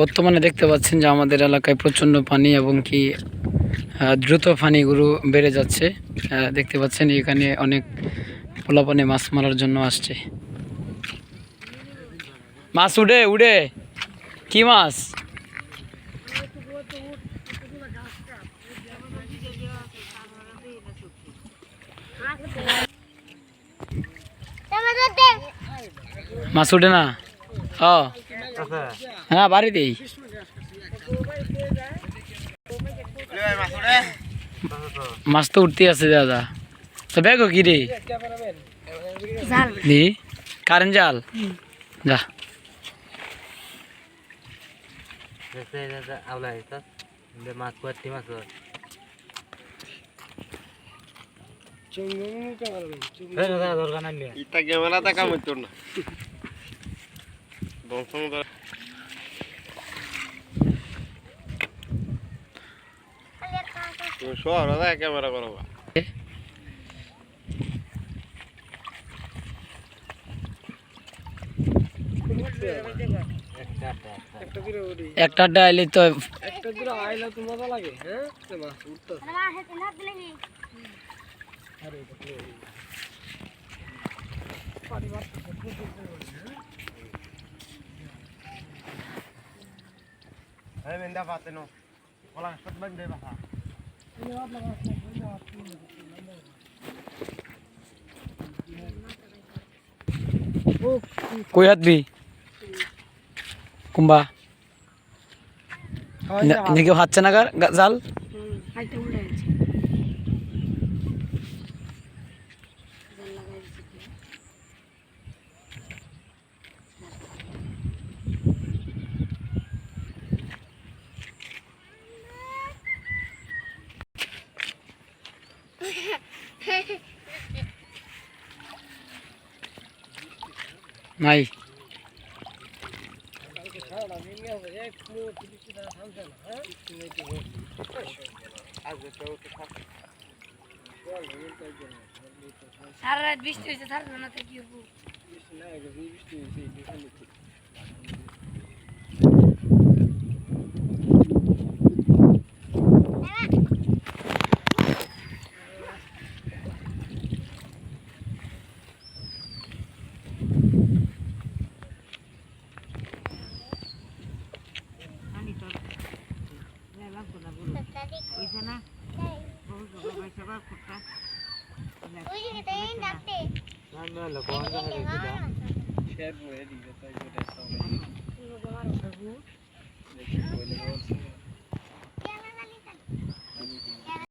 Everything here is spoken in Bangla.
বর্তমানে দেখতে পাচ্ছেন যে আমাদের এলাকায় প্রচণ্ড পানি এবং কি দ্রুত পানিগুলো বেড়ে যাচ্ছে। দেখতে পাচ্ছেন এখানে অনেক পোলাপানি মাছ মারার জন্য আসছে। মাছ উড়ে উড়ে কি মাছ? মাছ উঠে না? হ্যাঁ বাড়ি দেই। মাছ তো উঠতে আছে দাদা। তো ব্যাগও কি রে? কারেন্ট জাল যা। ক্যামেরা করো একটা আইলে তো মজা লাগে। কই হাতবি কুম্বা কেউ হাঁটছে না জাল। নাই সারা রাত বৃষ্টি হয়েছে, থাকবে না তো কি হবো? শেয়ার করে দিই।